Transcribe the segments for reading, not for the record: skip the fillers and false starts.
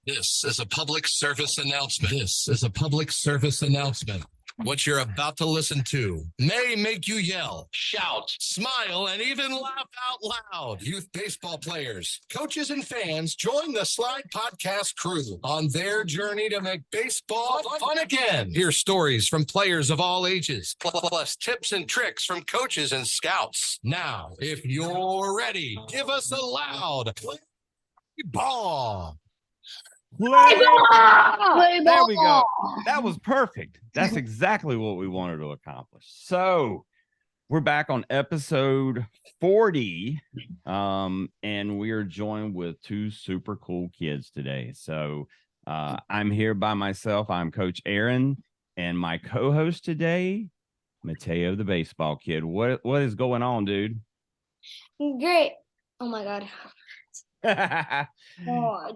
This is a public service announcement. This is a public service announcement. What you're about to listen to may make you yell, shout, smile, and even laugh out loud. Youth baseball players, coaches, and fans join the Slide Podcast crew on their journey to make baseball fun again. Hear stories from players of all ages, plus tips and tricks from coaches and scouts. Now, if you're ready, give us a loud play ball. Play ball! Play There we go. ball! That was perfect. That's exactly what we wanted to accomplish. So we're back on episode 40. And we are joined with two super cool kids today. So I'm here by myself. I'm Coach Aaron, and my co-host today, Mateo the baseball kid. What is going on, dude? Great. Oh my God. Oh, I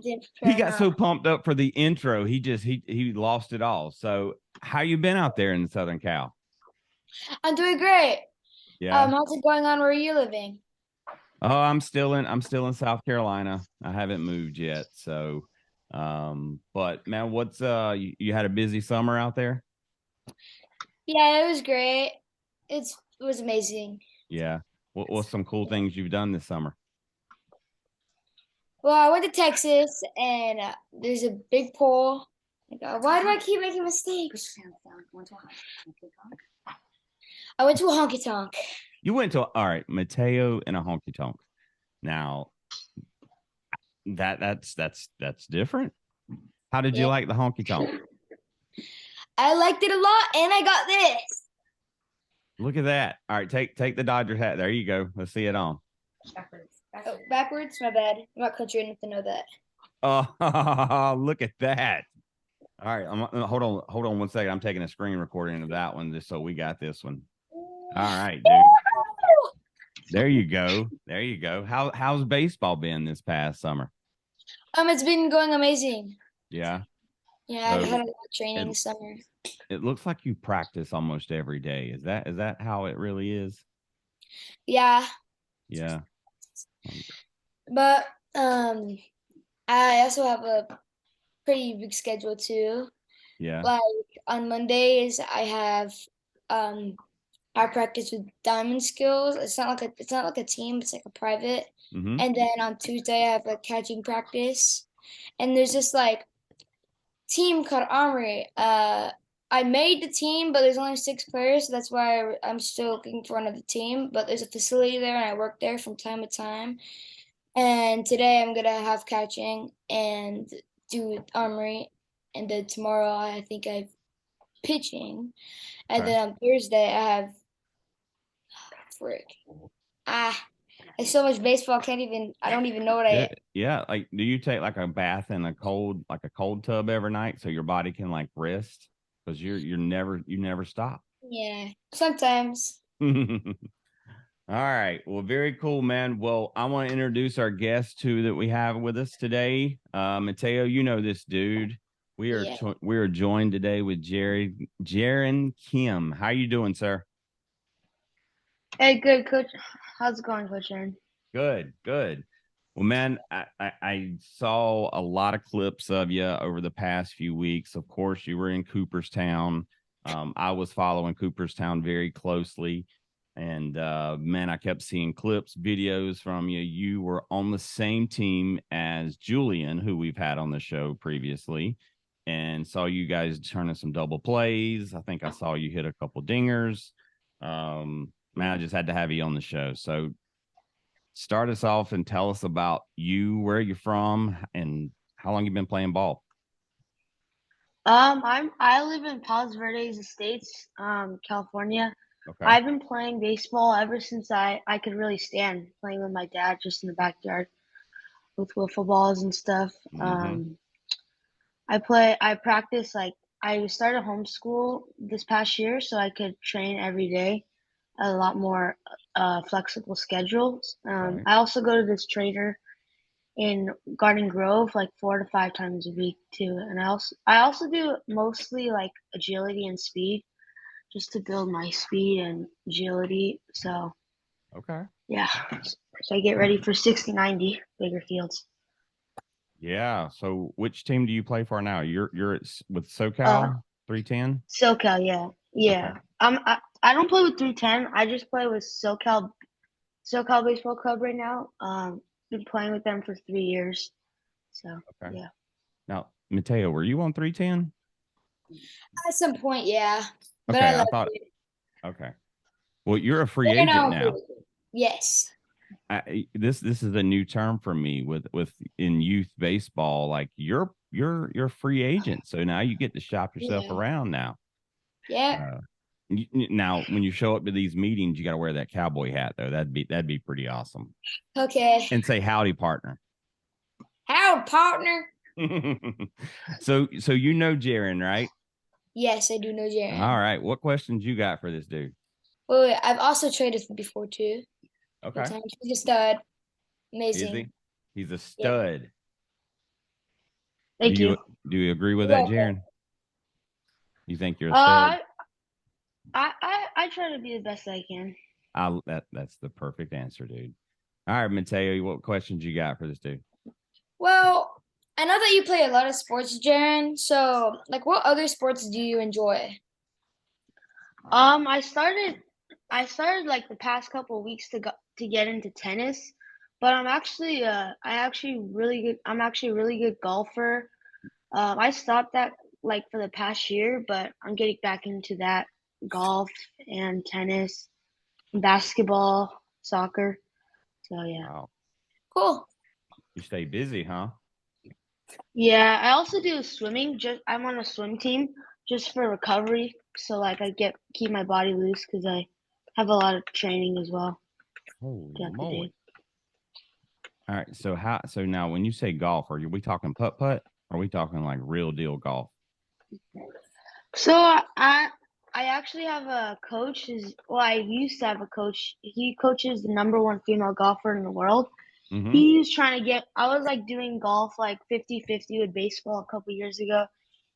didn't prepare He got enough. so pumped up for the intro. He lost it all. So how you been out there in Southern Cal? I'm doing great. Yeah. How's it going on where you're living? Oh, I'm still in South Carolina. I haven't moved yet. So but man, what's you had a busy summer out there? Yeah, it was great. It was amazing. Yeah. What's some cool things you've done this summer? Well, I went to Texas, and there's a big pool. Why do I keep making mistakes? I went to a honky tonk. You went to all right, Mateo in a honky tonk. Now that's different. How did you like the honky tonk? I liked it a lot, and I got this. Look at that. All right, take the Dodger hat. There you go. Let's see it on. Oh, backwards? My bad. I'm not country enough to know that. Oh, look at that. All right, hold on 1 second. I'm taking a screen recording of that one just so we got this one. All right, dude. There you go. How's baseball been this past summer? It's been going amazing. Yeah. Yeah, I've had a lot of training this summer. It looks like you practice almost every day. Is that how it really is? Yeah. Yeah. But I also have a pretty big schedule too. Yeah. Like on Mondays I have I practice with Diamond Skills. It's not like a team, it's like a private. Mm-hmm. And then on Tuesday I have a catching practice. And there's this like team called Armory. I made the team, but there's only 6 players, so that's why I'm still looking for another team. But there's a facility there, and I work there from time to time. And today I'm gonna have catching and do Armory, and then tomorrow I think I have pitching, and then on Thursday I have there's so much baseball. I don't even know what Yeah. Like, do you take like a bath in a cold tub every night so your body can like rest? Because you never stop. Yeah, sometimes. All right. Well, very cool, man. Well, I want to introduce our guest too that we have with us today. Mateo, you know this dude. We are joined today with Jaren Kim. How you doing, sir? Hey, good, Coach. How's it going, Coach Jaren? Good. Well, man, I saw a lot of clips of you over the past few weeks. Of course, you were in Cooperstown. I was following Cooperstown very closely. And man, I kept seeing clips, videos from you. You were on the same team as Julian, who we've had on the show previously, and saw you guys turning some double plays. I think I saw you hit a couple dingers. Man, I just had to have you on the show. So start us off and tell us about you, where you're from, and how long you've been playing ball. I live in Palos Verdes Estates, California. Okay. I've been playing baseball ever since I could really stand, playing with my dad just in the backyard with wiffle balls and stuff. Mm-hmm. I practice, like, I started homeschool this past year so I could train every day, a lot more flexible schedules. Right. I also go to this trainer in Garden Grove like 4 to 5 times a week too. And I also do mostly like agility and speed, just to build my speed and agility. So Okay. yeah, so I get ready for 60-90 bigger fields. Yeah. So which team do you play for now? You're with SoCal 310? SoCal, yeah. Okay. Yeah. I don't play with 310. I just play with SoCal Baseball Club right now. Been playing with them for 3 years. So Okay. yeah. Now, Mateo, were you on 310? At some point, yeah. But Okay, I I love thought it. okay. Well, you're a free Right agent now, now. yes. This is a new term for me with in youth baseball. Like you're a free agent, so now you get to shop yourself Yeah. around now. Yeah. Now, when you show up to these meetings, you got to wear that cowboy hat though. That'd be pretty awesome. Okay. And say howdy, partner. How, partner? So you know Jaren, right? Yes, I do know Jaren. All right. What questions you got for this dude? Wait, I've also traded before too. Okay. He's a stud. Is Amazing. he? He's a Yeah. stud. Thank you. Do you agree with You're that, welcome. Jaren? You think you're a stud? I try to be the best I can. That's the perfect answer, dude. All right, Mateo, what questions you got for this dude? Well, I know that you play a lot of sports, Jaren. So, like, what other sports do you enjoy? I started like the past couple of weeks to get into tennis, but I'm actually I'm actually a really good golfer. I stopped that like for the past year, but I'm getting back into that golf and tennis, basketball, soccer. So yeah. Wow, Cool. you stay busy, huh? Yeah, I also do swimming. I'm on a swim team just for recovery, so like keep my body loose because I have a lot of training as well Holy throughout the moly! day. All right, so now when you say golf, we talking putt putt? Or are we talking like real deal golf? So I actually have a coach. I used to have a coach. He coaches the number one female golfer in the world. Mm-hmm. He was trying to get. I was like doing golf like 50-50 with baseball a couple years ago.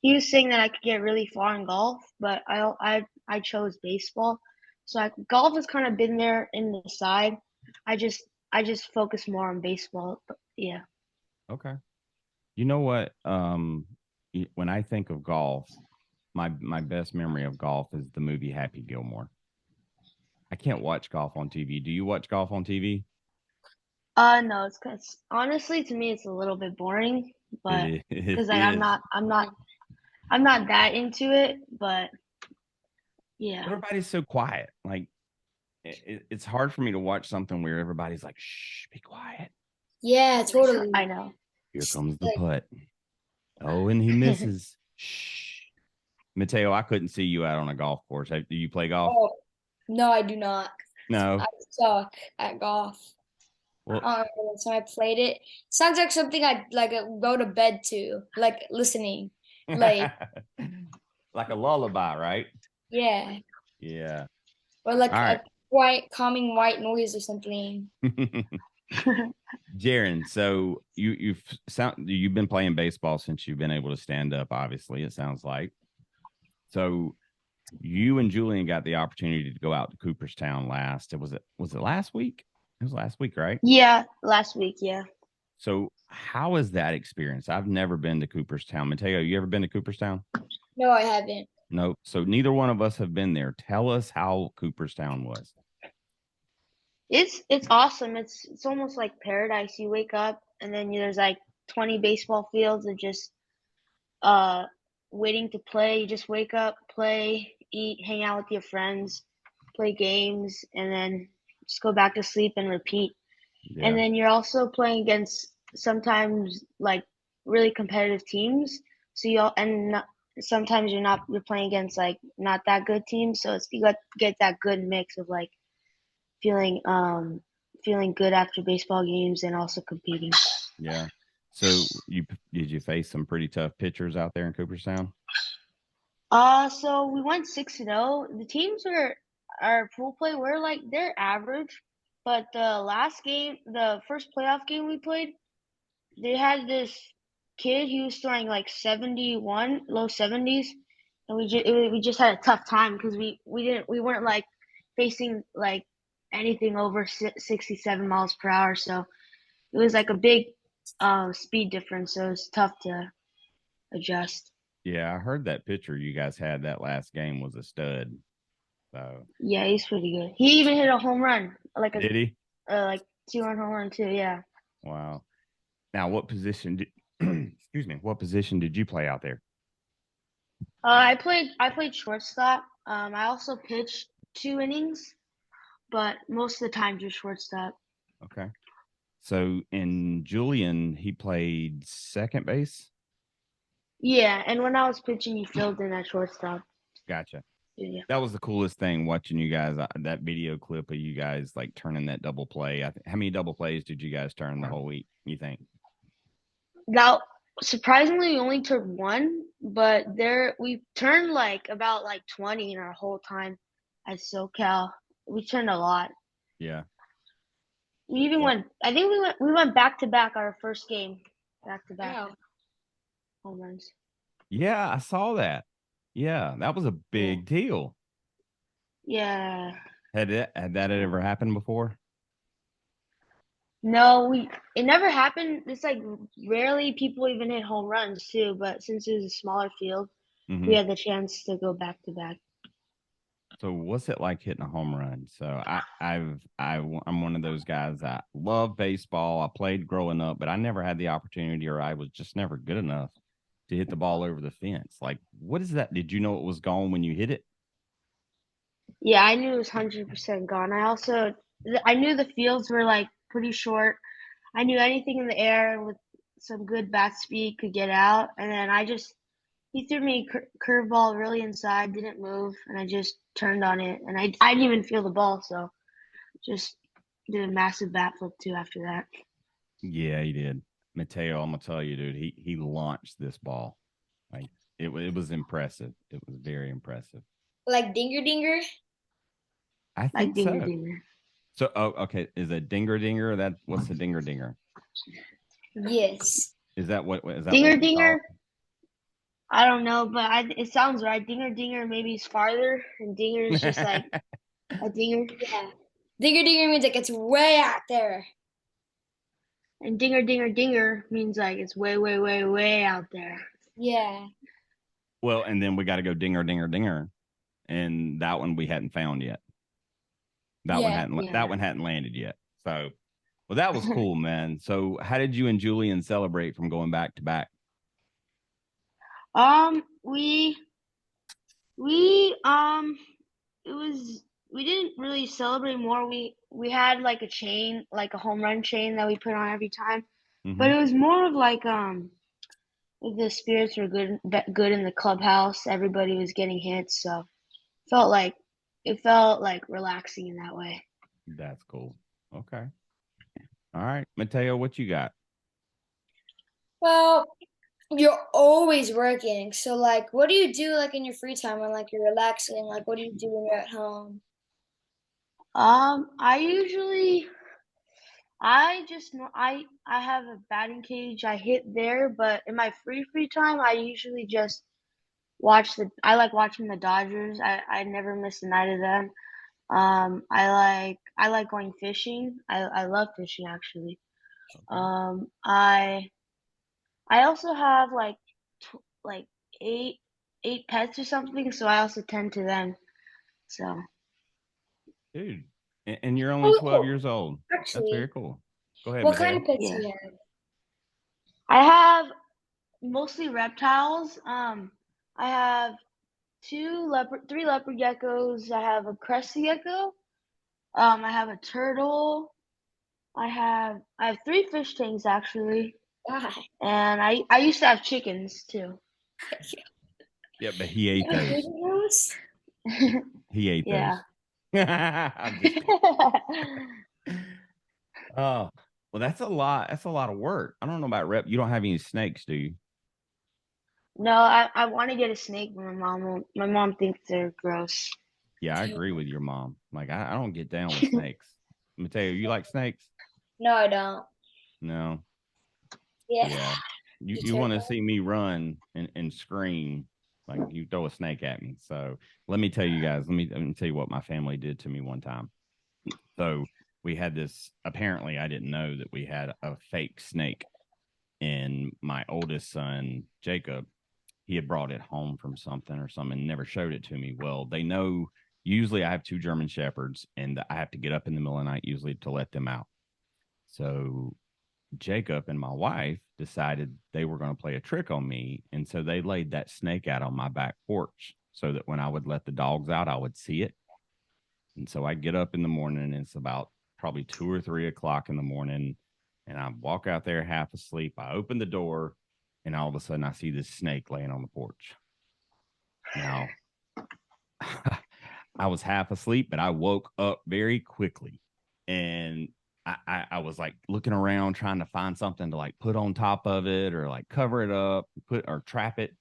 He was saying that I could get really far in golf, but I chose baseball. So golf has kind of been there in the side. I just focus more on baseball. But yeah. Okay. You know what? When I think of golf, my best memory of golf is the movie Happy Gilmore. I can't watch golf on TV. Do you watch golf on TV? No, it's because honestly, to me, it's a little bit boring. But It because like is. I'm not that into it. But yeah. Everybody's so quiet. Like it's hard for me to watch something where everybody's like, "Shh, be quiet." Yeah, totally. I know. Here comes the putt. Oh, and he misses. Shh. Mateo, I couldn't see you out on a golf course. Do you play golf? Oh, no, I do not. No. I suck at golf. Well, So I played it. Sounds like something I'd like go to bed to, like listening. Like, like a lullaby, right? yeah. Yeah. Or like All right. a white calming white noise or something. Jaren, so you've been playing baseball since you've been able to stand up, obviously, it sounds like. So you and Julian got the opportunity to go out to Cooperstown was it last week? It was last week, right? Yeah, last week. Yeah. So how is that experience? I've never been to Cooperstown. Mateo, you ever been to Cooperstown? No, I haven't. No. So neither one of us have been there. Tell us how Cooperstown was. It's awesome. It's almost like paradise. You wake up and then there's like 20 baseball fields of just uh waiting to play. You just wake up, play, eat, hang out with your friends, play games, and then just go back to sleep and repeat. Yeah. And then you're also playing against sometimes like really competitive teams. So sometimes you're playing against like not that good teams. So you got get that good mix of like feeling good after baseball games and also competing. Yeah. So did you face some pretty tough pitchers out there in Cooperstown? So we went 6-0. The teams our pool play were like they're average, but the first playoff game we played, they had this kid. He was throwing like 71, low 70s, and we just had a tough time because we weren't like facing like anything over 67 miles per hour. So it was like a big speed difference, so it's tough to adjust. Yeah, I heard that pitcher you guys had that last game was a stud. So Yeah, he's pretty good. He even hit a home run, like did he? like 2-run home run too. Yeah. Wow. Now, what position did excuse me? What position did you play out there? I played shortstop. I also pitched 2 innings, but most of the time just shortstop. Okay. So in Julian, he played second base. Yeah, and when I was pitching, he filled in at shortstop. Gotcha. Yeah. That was the coolest thing watching you guys. That video clip of you guys like turning that double play. How many double plays did you guys turn the whole week? You think? Now, surprisingly, we only took one, but we turned about 20 in our whole time at SoCal. We turned a lot. Yeah. We even went. I think we went back to back our first game, back to back Wow. home runs. Yeah, I saw that. Yeah, that was a big deal. Yeah. Had that ever happened before? No, it never happened. It's like rarely people even hit home runs too. But since it was a smaller field, we had the chance to go back to back. So what's it like hitting a home run? So I'm one of those guys that love baseball. I played growing up, but I never had the opportunity, or I was just never good enough to hit the ball over the fence. Like, what is that? Did you know it was gone when you hit it? Yeah, I knew it was 100% gone. I knew the fields were like pretty short. I knew anything in the air with some good bat speed could get out, and then he threw me a curveball really inside, didn't move, and I just turned on it, and I didn't even feel the ball, so just did a massive bat flip too after that. Yeah, he did. Mateo, I'm gonna tell you, dude, he launched this ball. Like it was impressive. It was very impressive. Like dinger dinger? I Like think dinger so. dinger. So, okay, is a dinger dinger? What's a dinger dinger? Yes. Is that what is that? Dinger what we call dinger. it? I don't know, but it sounds right. Dinger dinger maybe is farther, and dinger is just like a dinger. Yeah. Dinger dinger means like it's way out there. And dinger dinger dinger means like it's way way way way out there. Yeah. Well, and then we got to go dinger dinger dinger, and that one we hadn't found yet. That one hadn't landed yet. So, well, that was cool, man. So, how did you and Julian celebrate from going back to back? We didn't really celebrate more. We had like a chain, like a home run chain that we put on every time, but it was more of like the spirits were good in the clubhouse. Everybody was getting hits, so it felt like relaxing in that way. That's cool. Okay. All right, Mateo, what you got? Well, you're always working. So like what do you do like in your free time when like you're relaxing? Like what do you do when you're at home? I just know I have a batting cage. I hit there, but in my free time, I usually just I like watching the Dodgers. I never miss a night of them. I like going fishing. I love fishing actually. I also have like eight pets or something, so I also tend to them. So Dude, and you're only 12 years old. That's very Actually, cool. Go ahead, what kind Mateo. of pets yeah, do you have? I have mostly reptiles. I have three leopard geckos. I have a crested gecko. I have a turtle. I have three fish tanks actually, Why? and I used to have chickens too. Yeah, but he ate those. Those? He ate Yeah. those. I'm just oh, well, that's a lot. That's a lot of work. I don't know about rep. You don't have any snakes, do you? No, I want to get a snake, but my mom thinks they're gross. Yeah, I agree with your mom. Like, I don't get down with snakes. Mateo, you like snakes? No, I don't. No. Yeah. Yeah. You Be want to careful. see me run and scream like you throw a snake at me. So let me tell you guys, let me tell you what my family did to me one time. So we had this, apparently I didn't know that we had a fake snake and my oldest son, Jacob, he had brought it home from something or something and never showed it to me. Well, they know usually I have 2 German Shepherds and I have to get up in the middle of the night usually to let them out. So Jacob and my wife decided they were going to play a trick on me. And so they laid that snake out on my back porch so that when I would let the dogs out, I would see it. And so I get up in the morning and it's about probably 2 or 3 o'clock in the morning. And I walk out there half asleep. I open the door and all of a sudden I see this snake laying on the porch. Now, I was half asleep, but I woke up very quickly. And I was like looking around trying to find something to like put on top of it or like cover it up, or trap it.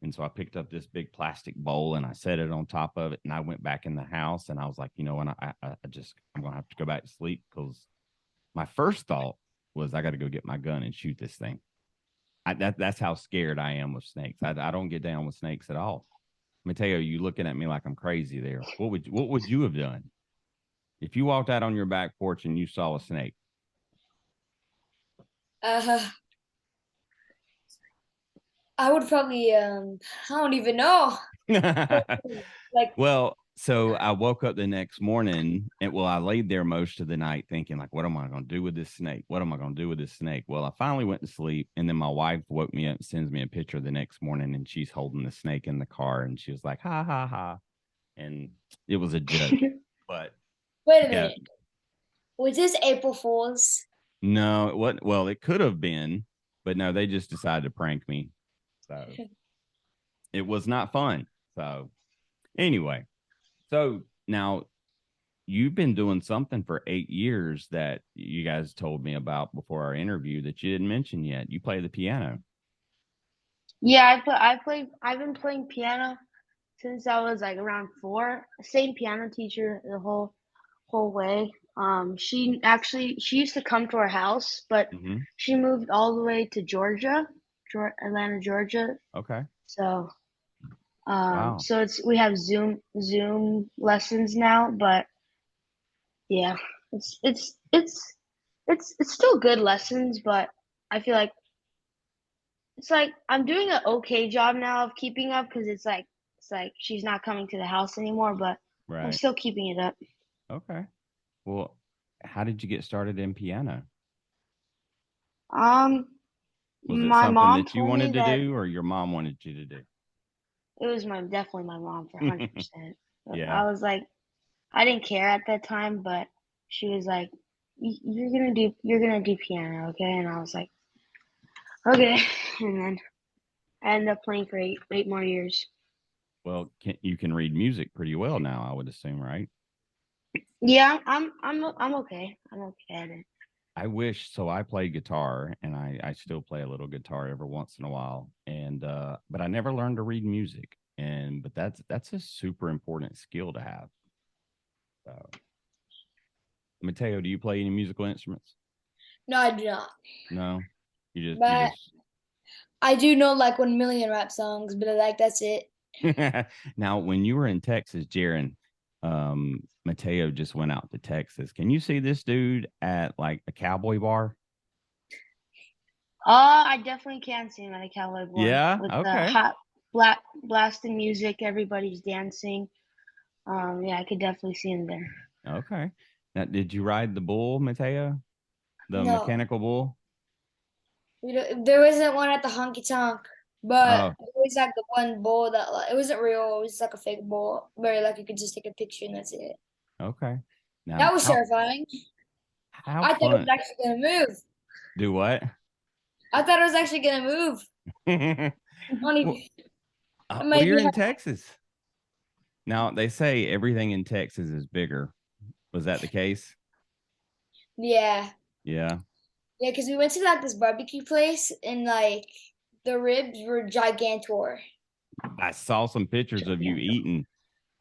And so I picked up this big plastic bowl and I set it on top of it. And I went back in the house and I was like, you know, and I'm going to have to go back to sleep because my first thought was I got to go get my gun and shoot this thing. That's how scared I am with snakes. I don't get down with snakes at all. Mateo, you looking at me like I'm crazy there. What would you have done if you walked out on your back porch and you saw a snake? I would probably I don't even know. Like, well, so I woke up the next morning and I laid there most of the night thinking like, what am I going to do with this snake? What am I going to do with this snake? Well, I finally went to sleep and then my wife woke me up and sends me a picture the next morning and she's holding the snake in the car and she was like, ha, ha, ha. And it was a joke, but wait a minute. Was this April Fool's? No, it wasn't. Well, it could have been, but no, they just decided to prank me. So it was not fun. So anyway, so now you've been doing something for 8 years that you guys told me about before our interview that you didn't mention yet. You play the piano. Yeah, I've been playing piano since I was like around 4. Same piano teacher the whole way. She used to come to our house, but she moved all the way to Georgia, Atlanta, Georgia. Okay. So, wow. So we have Zoom lessons now, but yeah, it's still good lessons, but I feel like it's like I'm doing an okay job now of keeping up because it's like she's not coming to the house anymore, but I'm still keeping it up. Okay. Well, how did you get started in piano? Was it my something mom that you told me wanted to that do or your mom wanted you to do? it was definitely my mom for 100%. Yeah. I was like, I didn't care at that time, but she was like, you're gonna do piano, okay? And I was like, okay. And then I ended up playing for eight more years. Well, you can read music pretty well now, I would assume, right? Yeah, I'm okay. I'm okay at it. I wish so. I play guitar and I still play a little guitar every once in a while. And but I never learned to read music. But that's a super important skill to have. So Mateo, do you play any musical instruments? No, I do not. No. You But just I do know like 1 million rap songs, but like that's it. Now, when you were in Texas, Jaren, Mateo just went out to Texas. Can you see this dude at like a cowboy bar? I definitely can see him at a cowboy bar. Yeah. With Okay. the hot blasting music, everybody's dancing. Yeah, I could definitely see him there. Okay. Now, did you ride the bull, Mateo? The No. mechanical bull? There wasn't one at the honky tonk, but Oh. it was like the one bull that like, it wasn't real. It was like a fake bull where like you could just take a picture and that's it. Okay. Now, That was terrifying. How I thought it was actually gonna move. Do what? I thought it was actually gonna move. Well, you're in Texas. Now, they say everything in Texas is bigger. Was that the case? Yeah. Yeah. Yeah, because we went to like this barbecue place and like the ribs were gigantor. I saw some pictures of you eating.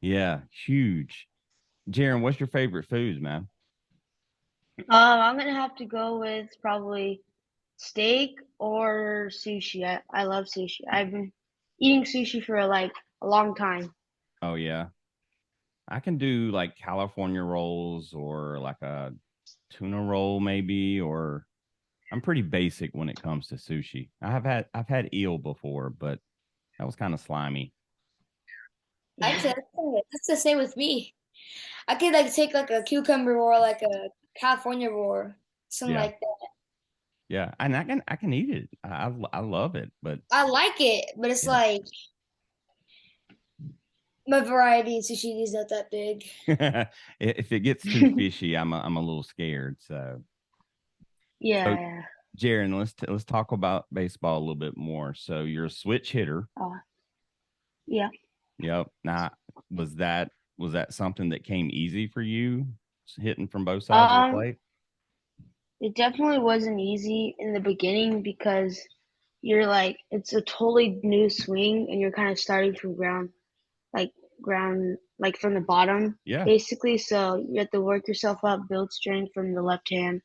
Yeah, huge. Jaren, what's your favorite foods, man? I'm gonna have to go with probably steak or sushi. I love sushi. I've been eating sushi for like a long time. Oh yeah. I can do like California rolls or like a tuna roll maybe, or I'm pretty basic when it comes to sushi. I've had eel before, but that was kind of slimy. Actually, that's the same with me. I could like take like a cucumber or like a California roll, something Yeah. like that. Yeah. And I can eat it. I love it, but I like it, but it's yeah. like my variety in sushi is not that big. If it gets too fishy, I'm a little scared. So Yeah. Jaren, let's talk about baseball a little bit more. So you're a switch hitter. Yeah. Yep. Now, was that something that came easy for you, hitting from both sides of the plate? It definitely wasn't easy in the beginning because you're like it's a totally new swing and you're kind of starting from ground like from the bottom Yeah. basically. So you have to work yourself up, build strength from the left hand.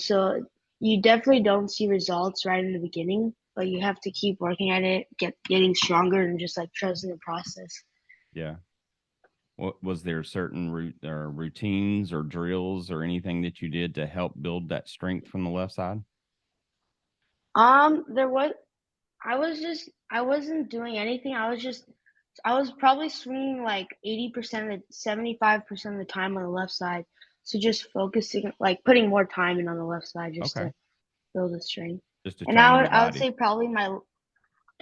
So you definitely don't see results right in the beginning, but you have to keep working at it, getting stronger, and just like trusting the process. Yeah. What was there certain routines or drills or anything that you did to help build that strength from the left side? There was I wasn't doing anything. I was probably swinging like 80% of 75% of the time on the left side. So just focusing, like putting more time in on the left side just Okay. to build the strength. Just to And train your I would body. say probably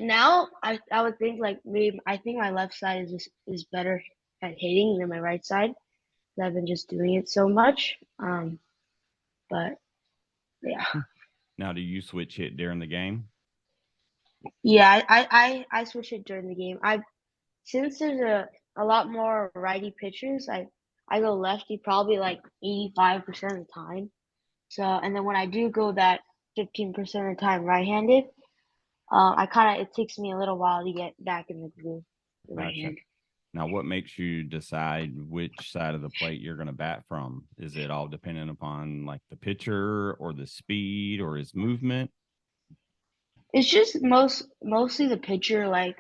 now I would think like maybe I think my left side is better at hitting than my right side. I've been just doing it so much. But yeah. Now, do you switch hit during the game? Yeah, I switch it during the game. Since there's a lot more righty pitchers, I go lefty probably like 85% of the time. So and then when I do go that 15% of the time right-handed, it takes me a little while to get back in the groove, the right Gotcha. hand. Now, what makes you decide which side of the plate you're going to bat from? Is it all dependent upon like the pitcher or the speed or his movement? It's just mostly the pitcher. Like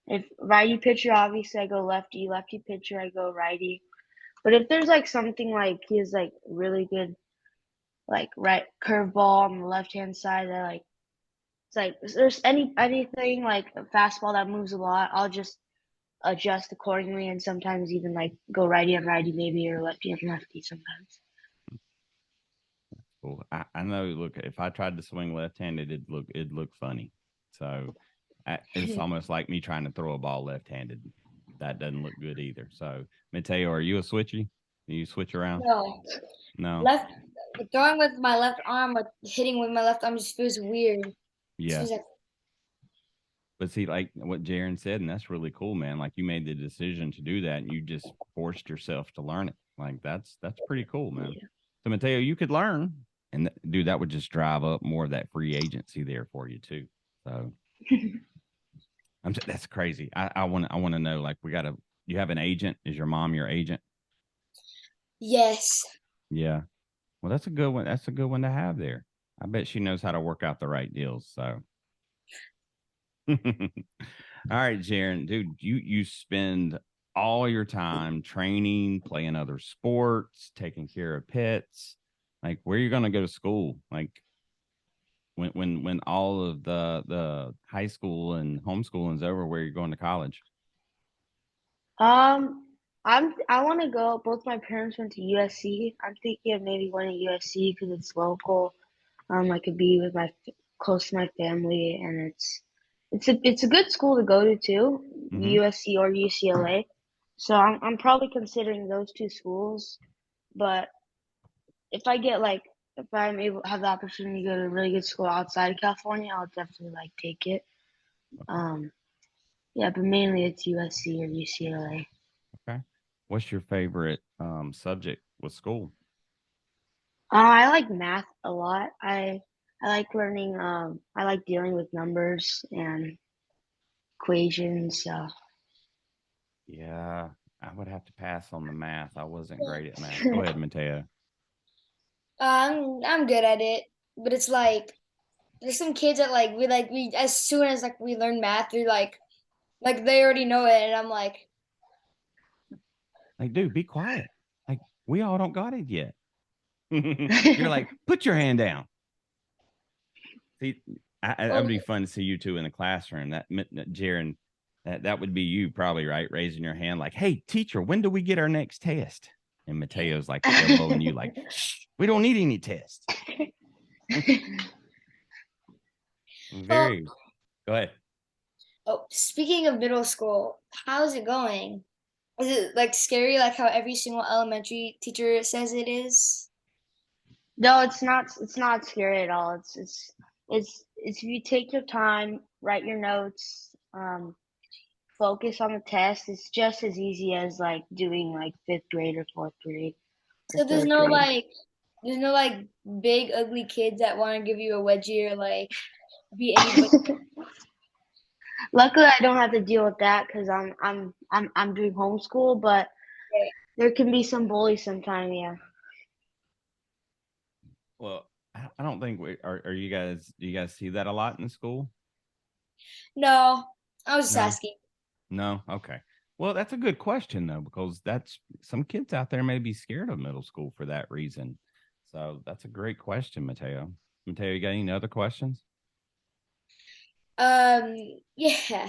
if righty pitcher, obviously I go lefty. Lefty pitcher, I go righty. But if there's like something like he has like really good like right curveball on the left hand side, I like it's like if there's anything like a fastball that moves a lot, I'll just adjust accordingly and sometimes even like go righty on righty maybe or lefty on lefty sometimes. Well, I know. Look, if I tried to swing left-handed, it'd look funny. So it's almost like me trying to throw a ball left-handed. That doesn't look good either. So, Mateo, are you a switchy? Do you switch around? No, No. throwing with my left arm or hitting with my left arm just feels weird. Yeah. Feels like, But see, like what Jaren said, and that's really cool, man. Like you made the decision to do that, and you just forced yourself to learn it. Like that's pretty cool, man. Yeah. So Mateo, you could learn, and dude, that would just drive up more of that free agency there for you too. So that's crazy. I want to know. Like you have an agent? Is your mom your agent? yes. Yeah. Well, that's a good one. That's a good one to have there. I bet she knows how to work out the right deals. So. All right, Jaren, dude, you spend all your time training, playing other sports, taking care of pets. Like, where are you going to go to school? Like, when all of the high school and homeschooling is over, where you're going to college? I want to go. Both my parents went to USC. I'm thinking of maybe going to USC because it's local. I could be with close to my family, and it's a good school to go to too, Mm-hmm. USC or UCLA. So I'm probably considering those two schools. But if I'm able to have the opportunity to go to a really good school outside of California, I'll definitely like take it. Yeah, but mainly it's USC or UCLA. Okay. What's your favorite subject with school? I like math a lot. I like learning. I like dealing with numbers and equations. So Yeah, I would have to pass on the math. I wasn't great at math. Go ahead, Mateo. I'm good at it, but it's like there's some kids that we as soon as like we learn math, they're like they already know it, and I'm like, Like, dude, be quiet. Like, we all don't got it yet. You're like, put your hand down. See, that would be fun to see you two in the classroom. Jaren, that would be you probably, right? Raising your hand like, hey, teacher, when do we get our next test? And Mateo's like elbowing you like, shh, we don't need any tests. Go ahead. Oh, speaking of middle school, how's it going? Is it like scary, like how every single elementary teacher says it is? No, it's not. It's not scary at all. It's if you take your time, write your notes, focus on the test. It's just as easy as like doing like fifth grade or fourth grade or So third grade. there's no like big ugly kids that want to give you a wedgie or like be anybody. Luckily, I don't have to deal with that because I'm doing homeschool, but there can be some bullies sometime. Yeah. Well, I don't think are you guys, do you guys see that a lot in school? No, I was just No? asking. No? Okay. Well, that's a good question though, because that's some kids out there may be scared of middle school for that reason. So that's a great question, Mateo. Mateo, you got any other questions? Yeah.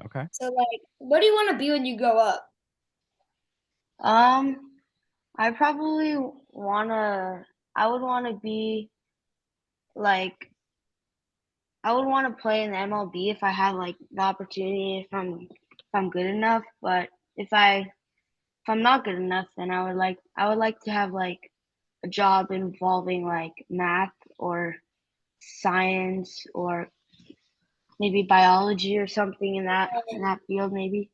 Okay. So like, what do you want to be when you grow up? Um, I probably I would wanna be like I would want to play in the MLB if I had like the opportunity if I'm good enough. But if I'm not good enough, then I would like to have like a job involving like math or science or maybe biology or something in that field maybe.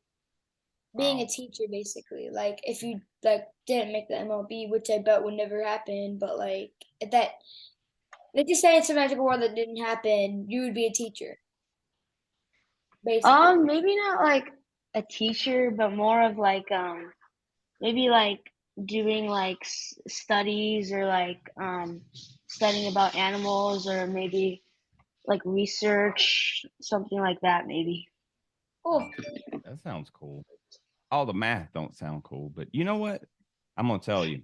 Being Wow. a teacher, basically. Like, if you like didn't make the MLB, which I bet would never happen, but like if that, let's just say it's a magical world that didn't happen, you would be a teacher, basically. Maybe not like a teacher, but more of like maybe like doing like studies or like studying about animals or maybe like research, something like that maybe. Oh, That sounds cool. All the math don't sound cool, but you know what? I'm gonna tell you,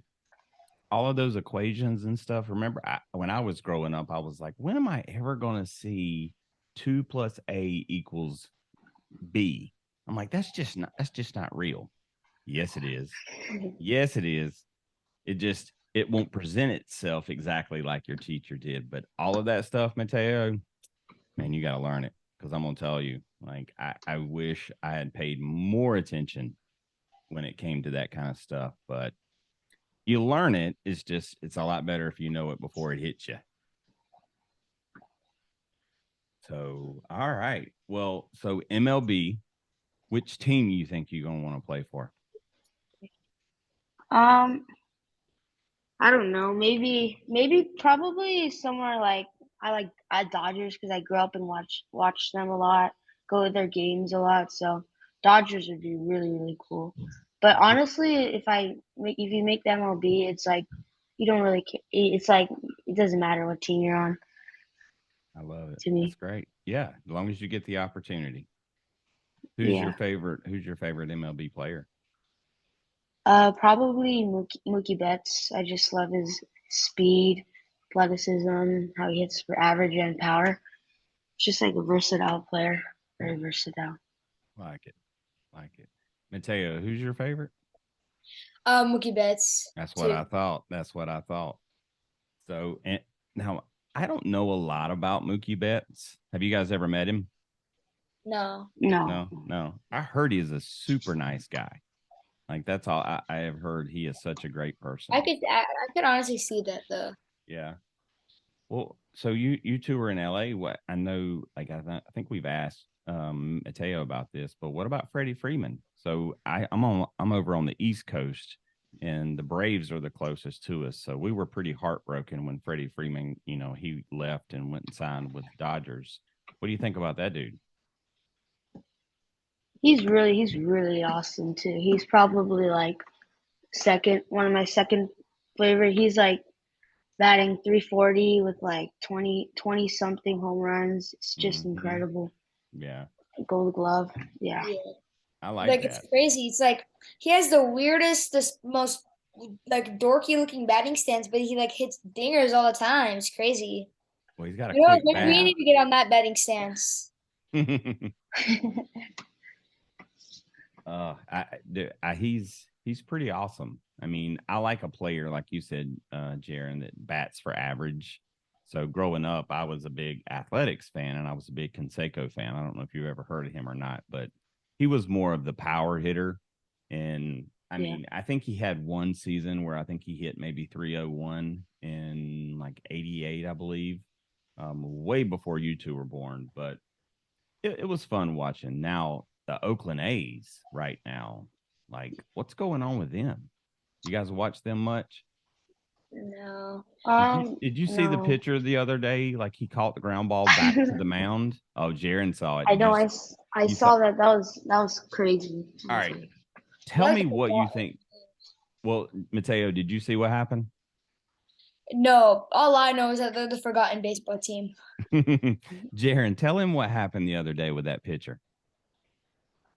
all of those equations and stuff. Remember, when I was growing up, I was like, when am I ever gonna see 2 + A = B? I'm like, that's just not real. Yes, it is. Yes, it is. It won't present itself exactly like your teacher did. But all of that stuff, Mateo, man, you got to learn it, because I'm gonna tell you, like, I wish I had paid more attention when it came to that kind of stuff. But you learn it. It's a lot better if you know it before it hits you. So, all right. Well, so MLB, which team you think you're gonna want to play for? Um, I don't know. Maybe probably somewhere like I like at Dodgers because I grew up and watched them a lot, go to their games a lot. So Dodgers would be really cool. But honestly, if you make the MLB, it's like you don't really care. It's like it doesn't matter what team you're on I love it. to That's me. great. Yeah, as long as you get the opportunity. Yeah. Who's your favorite MLB player? Probably Mookie Betts. I just love his speed, athleticism, how he hits for average and power. It's just like a versatile player. Very versatile. Like it. Like it. Mateo, who's your favorite? Mookie Betts That's what too. I thought. That's what I thought. So, and now I don't know a lot about Mookie Betts. Have you guys ever met him? No, No. No, no. I heard he's a super nice guy. Like, that's all I have heard. He is such a great person. I could honestly see that though. Yeah. Well, so you two are in LA. What I know, like I think we've asked Mateo about this, but what about Freddie Freeman? So I'm over on the East Coast, and the Braves are the closest to us. So we were pretty heartbroken when Freddie Freeman, he left and went and signed with the Dodgers. What do you think about that dude? He's really awesome too. He's probably like one of my second favorite. He's like batting 340 with like 20 something home runs. It's just Mm-hmm. incredible. Yeah, Gold glove. Yeah. Yeah, I like like it's that. crazy. It's like he has the weirdest, the most like dorky looking batting stance, but he like hits dingers all the time. It's crazy. Well, he's got a You know, quick we bat. need to get on that betting stance. He's pretty awesome. I mean, I like a player like you said, Jaren, that bats for average. So growing up, I was a big athletics fan and I was a big Canseco fan. I don't know if you've ever heard of him or not, but he was more of the power hitter. And I mean, I think he had one season where I think he hit maybe 301 in like 88, I believe, way before you two were born. But it was fun watching. Now, the Oakland A's right now, like, what's going on with them? You guys watch them much? No. Did you see the No. picture the other day? Like he caught the ground ball back to the mound. Oh, Jaren saw it. I know. I you saw that. That was crazy. All right. Tell me what you think. Well, Mateo, did you see what happened? No, all I know is that they're the forgotten baseball team. Jaren, tell him what happened the other day with that pitcher.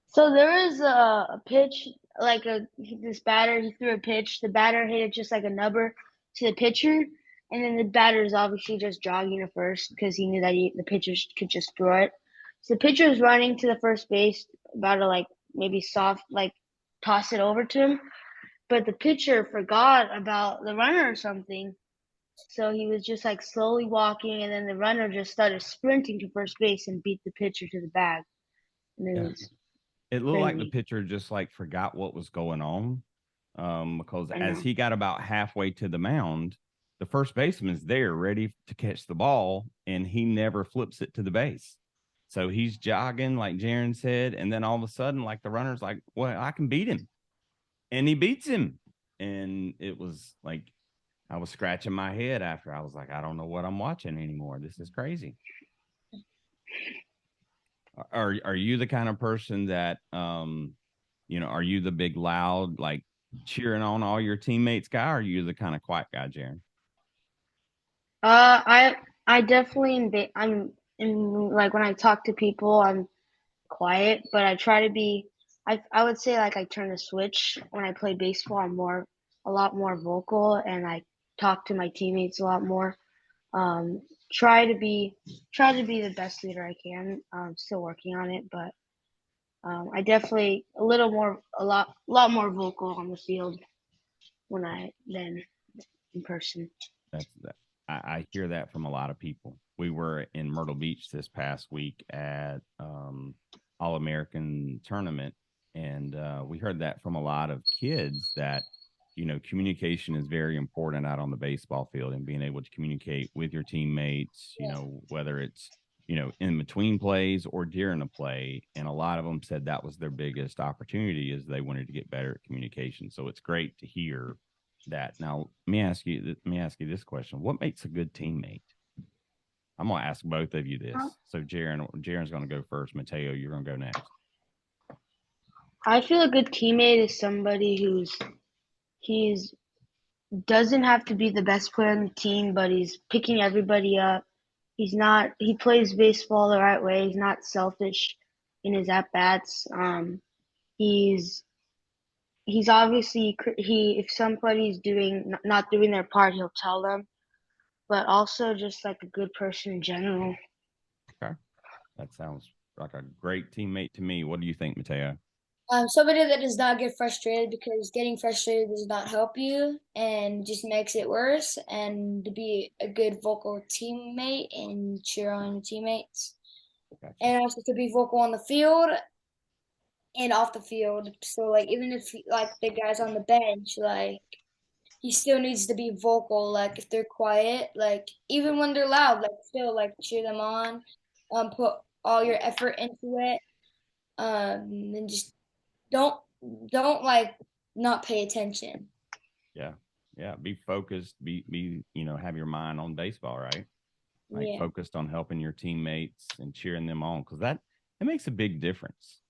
So there was a pitch, like this batter. He threw a pitch. The batter hit it just like a nubber to the pitcher, and then the batter is obviously just jogging to first because he knew that the pitcher could just throw it. So the pitcher was running to the first base, about to like maybe soft like toss it over to him, but the pitcher forgot about the runner or something. So he was just like slowly walking, and then the runner just started sprinting to first base and beat the pitcher to the bag. And it was It looked like the crazy. pitcher just like forgot what was going on. Because I as know. he got about halfway to the mound, the first baseman's there ready to catch the ball, and he never flips it to the base. So he's jogging, like Jaren said, and then all of a sudden, like the runner's like, well, I can beat him. And he beats him. And it was like I was scratching my head after. I was like, I don't know what I'm watching anymore. This is crazy. Are you the kind of person that are you the big loud like cheering on all your teammates guy, or are you the kind of quiet guy, Jaren? I definitely I'm in, like when I talk to people, I'm quiet, but I try to be. I would say like I turn a switch when I play baseball. I'm a lot more vocal, and I talk to my teammates a lot more. Um, try to be the best leader I can. I'm still working on it, but I definitely a lot more vocal on the field than in person. That's that. I hear that from a lot of people. We were in Myrtle Beach this past week at All American tournament, and we heard that from a lot of kids that communication is very important out on the baseball field, and being able to communicate with your teammates. Whether it's in between plays or during a play, and a lot of them said that was their biggest opportunity is they wanted to get better at communication. So it's great to hear that. Now, let me ask you this question: what makes a good teammate? I'm going to ask both of you this. So Jaren's going to go first. Mateo, you're going to go next. I feel a good teammate is somebody he's doesn't have to be the best player on the team, but he's picking everybody up. He plays baseball the right way. He's not selfish in his at bats. He's obviously if somebody's not doing their part, he'll tell them. But also just like a good person in general. Okay, that sounds like a great teammate to me. What do you think, Mateo? Somebody that does not get frustrated, because getting frustrated does not help you and just makes it worse. And to be a good vocal teammate and cheer on your teammates. Gotcha. And also to be vocal on the field and off the field. So like even if like the guys on the bench, like he still needs to be vocal. Like if they're quiet, like even when they're loud, like still like cheer them on. Put all your effort into it. And just don't like not pay attention. Yeah, be focused, be have your mind on baseball, right? Like focused on helping your teammates and cheering them on, because it makes a big difference.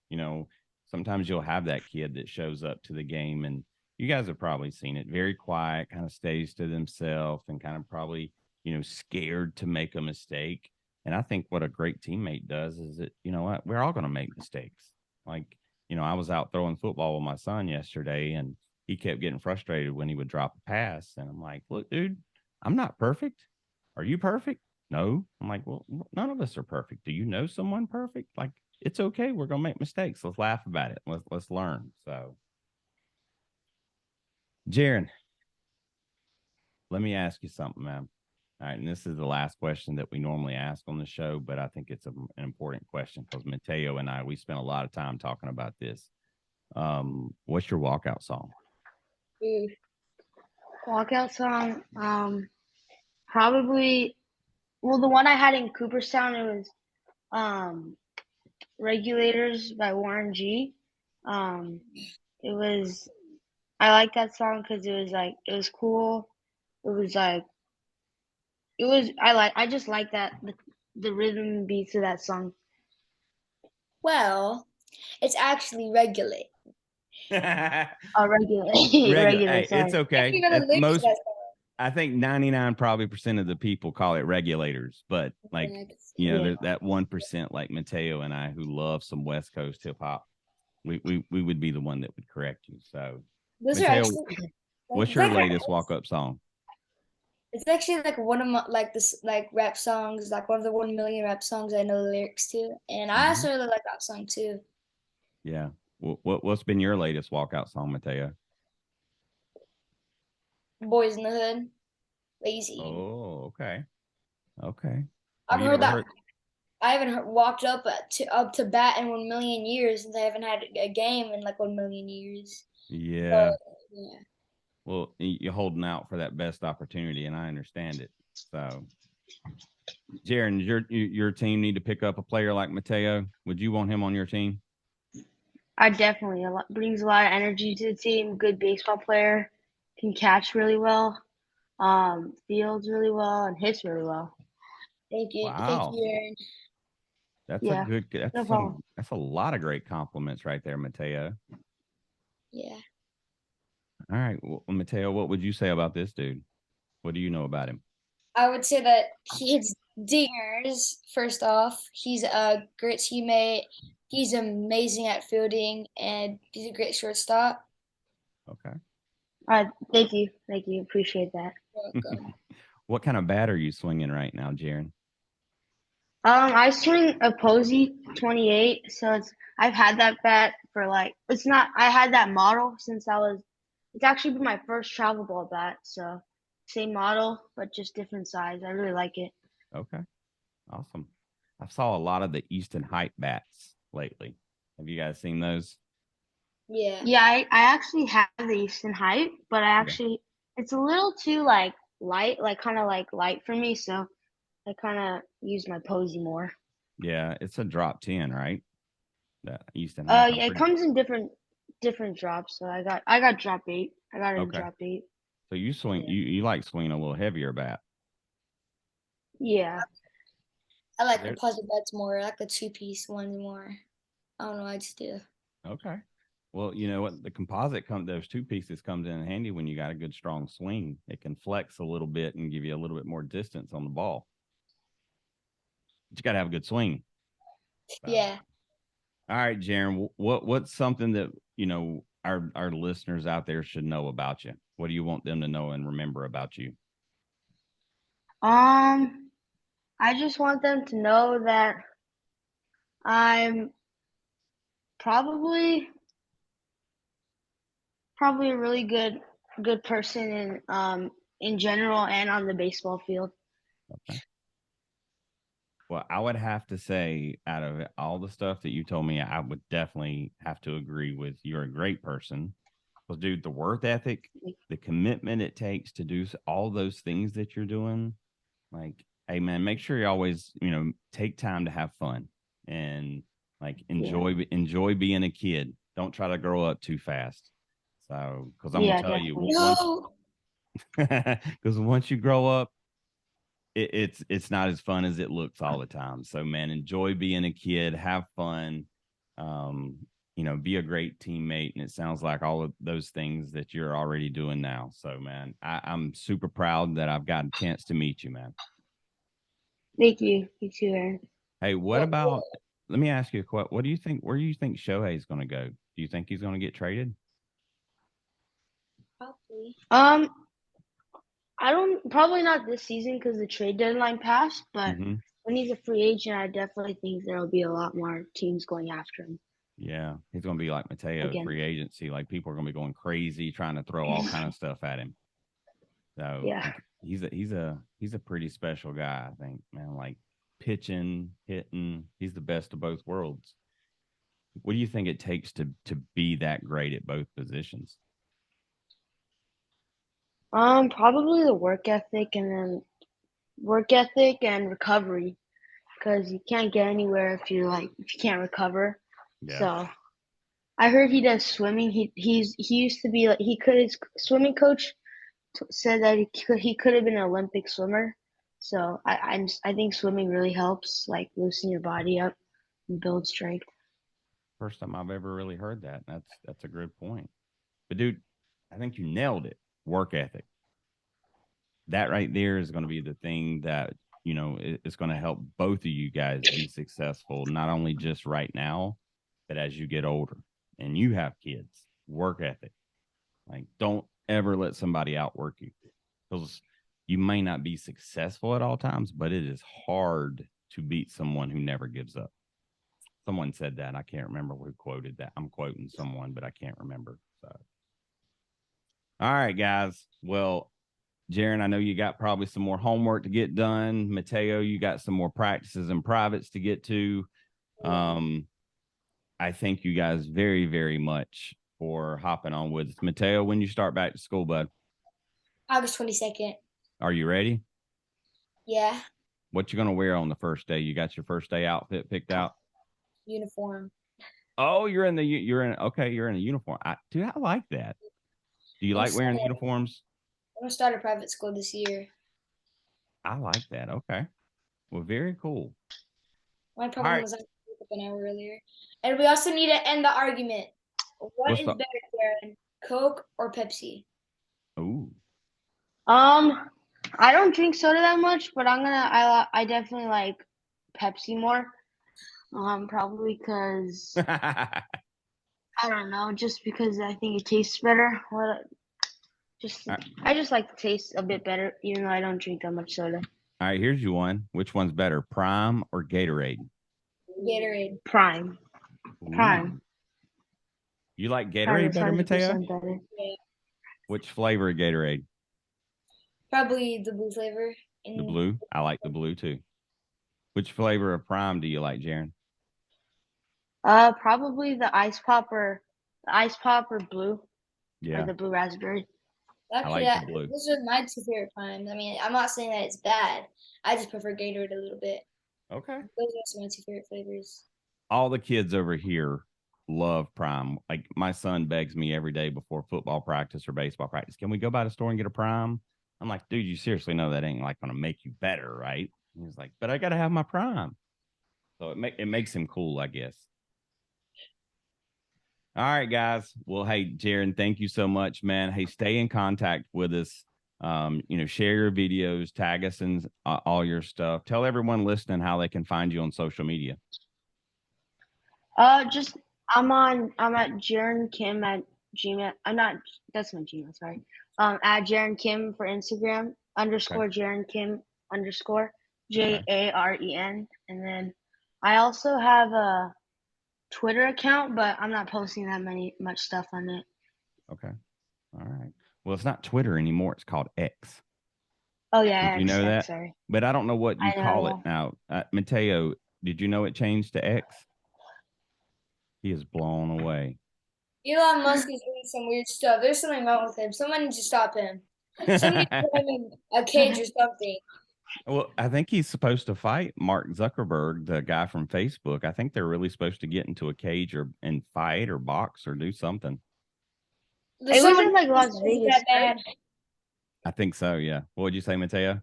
Sometimes you'll have that kid that shows up to the game, and you guys have probably seen it, very quiet, kind of stays to themselves and kind of probably scared to make a mistake. And I think what a great teammate does is that what, we're all going to make mistakes. Like I was out throwing football with my son yesterday, and he kept getting frustrated when he would drop a pass. And I'm like, look, dude, I'm not perfect. Are you perfect? No. I'm like, well, none of us are perfect. Do you know someone perfect? Like, it's okay. We're gonna make mistakes. Let's laugh about it. Let's learn. So, Jaren, let me ask you something, man. All right, and this is the last question that we normally ask on the show, but I think it's an important question because Mateo and I, we spent a lot of time talking about this. What's your walkout song? Walkout song. Probably. Well, the one I had in Cooperstown, it was "Regulators" by Warren G. It was. I like that song because it was cool. It was like it was. I just like that the rhythm and beats of that song. Well, it's actually regulate. Oh, regular. Hey, Sorry. it's okay. Even the lyrics of that song. I think 99 probably percent of the people call it regulators, but like, Yeah, there's that 1% like Mateo and I who love some West Coast hip hop. We would be the one that would correct you. So, those are Mateo, actually. what's your latest walk up song? It's actually like one of my like rap songs, like one of the 1 million rap songs I know the lyrics to, and I also really like that song too. Yeah. What's been your latest walkout song, Mateo? Boys in the Hood, Lazy. Oh, okay. Okay. I've Have you heard ever that. heard? I haven't walked up to bat in 1 million years since I haven't had a game in like 1 million years. Yeah. But yeah, Well, you're holding out for that best opportunity, and I understand it. So, Jaren, does your team need to pick up a player like Mateo? Would you want him on your team? I definitely brings a lot of energy to the team. Good baseball player, can catch really well, fields really well, and hits really well. thank you, Wow. Aaron. That's Yeah, no problem. that's a lot of great compliments right there, Mateo. Yeah, All right. Well, Mateo, what would you say about this dude? What do you know about him? I would say that he hits dingers. First off, he's a great teammate. He's amazing at fielding, and he's a great shortstop. Okay. Thank you, appreciate that. Welcome. What kind of bat are you swinging right now, Jaren? I swing a Posey 28, so I've had that bat for it's not I had that model since it's actually been my first travel ball bat, so same model but just different size. I really like it. Okay. Awesome. I saw a lot of the Easton Hype bats lately. Have you guys seen those? Yeah. Yeah, I actually have the Easton Hype, but it's a little too light, kind of light for me, so I kind of use my Posey more. Yeah, it's a drop 10, right? That Easton Hype. Yeah, it comes in different drops. So I got drop 8. I got it in Okay. drop 8. So you swing, you like swinging a little heavier bat. Yeah. I like the There- puzzle bets more. I like the 2-piece ones more. I don't know. I just do. Okay. Well, you know what? The composite those two pieces comes in handy when you got a good strong swing. It can flex a little bit and give you a little bit more distance on the ball. But you got to have a good swing. So. Yeah. All right, Jaren. What's something that our listeners out there should know about you? What do you want them to know and remember about you? I just want them to know that I'm probably a really good person in general and on the baseball field. Okay. Well, I would have to say, out of all the stuff that you told me, I would definitely have to agree with you're a great person. Because, dude, the work ethic, the commitment it takes to do all those things that you're doing, like, hey, man, make sure you always, take time to have fun and enjoy being a kid. Don't try to grow up too fast. So, because I'm gonna tell you, because once you grow up, it's not as fun as it looks all the time. So, man, enjoy being a kid, have fun, be a great teammate. And it sounds like all of those things that you're already doing now. So, man, I'm super proud that I've got a chance to meet you, man. Thank you. You too, Aaron. Hey, what about? Let me ask you a question. What do you think? Where do you think Shohei is going to go? Do you think he's going to get traded? Probably. Probably not this season because the trade deadline passed, but Hmm. when he's a free agent, I definitely think there'll be a lot more teams going after him Yeah, he's going to be like Mateo, again. free agency. Like people are going to be going crazy trying to throw all kind of stuff at him. So Yeah. he's a pretty special guy, I think, man. Like pitching, hitting, he's the best of both worlds. What do you think it takes to be that great at both positions? Probably the work ethic and recovery because you can't get anywhere if you can't recover. Yeah. So I heard he does swimming. He used to be like his swimming coach said that he could have been an Olympic swimmer. So I think swimming really helps like loosen your body up and build strength. First time I've ever really heard that. That's a good point. But dude, I think you nailed it. Work ethic. That right there is going to be the thing that, it's going to help both of you guys be successful, not only just right now, but as you get older and you have kids. Work ethic. Like, don't ever let somebody outwork you, because you may not be successful at all times, but it is hard to beat someone who never gives up. Someone said that. I can't remember who quoted that. I'm quoting someone, but I can't remember. So, all right, guys. Well, Jaren, I know you got probably some more homework to get done. Mateo, you got some more practices and privates to get to. I thank you guys very, very much for hopping on with us. Mateo, when you start back to school, bud? August 22nd. Are you ready? Yeah. What you gonna wear on the first day? You got your first day outfit picked out? Uniform. Oh, you're in a uniform. Dude, I like that. Do you like wearing the uniforms? I'm gonna start a private school this year. I like that. Okay. Well, very cool. My problem was I woke up an hour earlier. And we also need to end the argument. What is better, Jaren? Coke or Pepsi? Ooh. I don't drink soda that much, but I definitely like Pepsi more. Probably because I don't know, just because I think it tastes better. I just like the taste a bit better, even though I don't drink that much soda. All right, here's you one. Which one's better, Prime or Gatorade? Gatorade. Prime. Prime. You like Gatorade better, Mateo? Better. Yeah. Which flavor of Gatorade? Probably the blue flavor. The blue? I like the blue too. Which flavor of Prime do you like, Jaren? Probably the ice pop or blue. Yeah. Or the blue raspberry. Actually, I like the blue. those are my two favorite Primes. I mean, I'm not saying that it's bad. I just prefer Gatorade a little bit. Okay. Those are also my two favorite flavors. All the kids over here love Prime. Like my son begs me every day before football practice or baseball practice, can we go by the store and get a Prime? I'm like, dude, you seriously know that ain't like going to make you better, right? And he's like, but I got to have my Prime. So it makes him cool, I guess. All right, guys. Well, hey, Jaren, thank you so much, man. Hey, stay in contact with us. Share your videos, tag us in all your stuff. Tell everyone listening how they can find you on social media. I'm at Jaren Kim at Gmail. That's my Gmail, sorry. At Jaren Kim for Instagram, _ Jaren Kim _ JAREN. And then I also have a Twitter account, but I'm not posting much stuff on it. Okay. All right. Well, it's not Twitter anymore. It's called X. Oh, yeah. Did you know that? Sorry. But I don't know what you call it now. Mateo, did you know it changed to X? He is blown away. Elon Musk is doing some weird stuff. There's something wrong with him. Someone needs to stop him. Somebody put him in a cage or something. Well, I think he's supposed to fight Mark Zuckerberg, the guy from Facebook. I think they're really supposed to get into a cage and fight or box or do something. There's was in like Las Vegas. That man. I think so, yeah. What would you say, Mateo?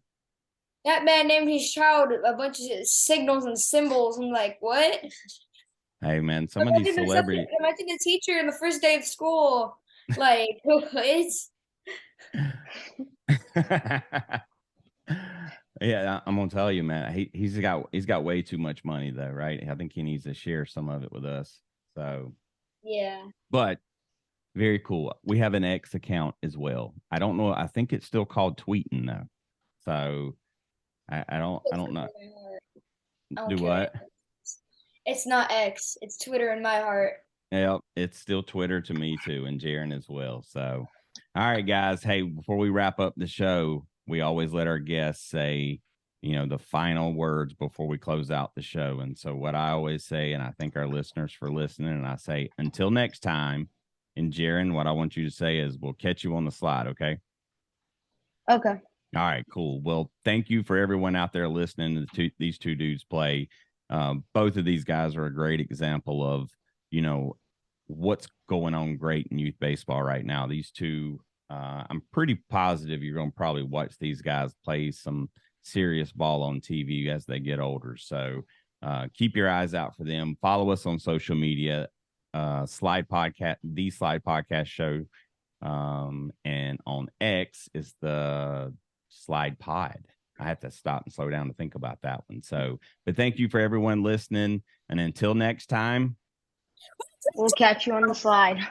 That man named his child a bunch of signals and symbols. I'm like, what? Hey, man, some of these celebrities. Imagine the teacher in the first day of school. Like, it's. Yeah, I'm gonna tell you, man. He's got way too much money, though, right? I think he needs to share some of it with us. So Yeah. But Very cool. We have an X account as well. I don't know. I think it's still called tweeting though. So I don't know. I don't Do care. what? It's not X. It's Twitter in my heart. Yeah, it's still Twitter to me too, and Jaren as well. So, all right, guys. Hey, before we wrap up the show, we always let our guests say, the final words before we close out the show. And so, what I always say, and I thank our listeners for listening, and I say, until next time. And Jaren, what I want you to say is, we'll catch you on the slide. Okay. Okay. All right, cool. Well, thank you for everyone out there listening to these two dudes play. Both of these guys are a great example of, what's going on great in youth baseball right now. These two, I'm pretty positive you're going to probably watch these guys play some serious ball on TV as they get older. So keep your eyes out for them. Follow us on social media, the Slide Podcast Show. And on X is the Slide Pod. I have to stop and slow down to think about that one. So, but thank you for everyone listening. And until next time, We'll catch you on the slide.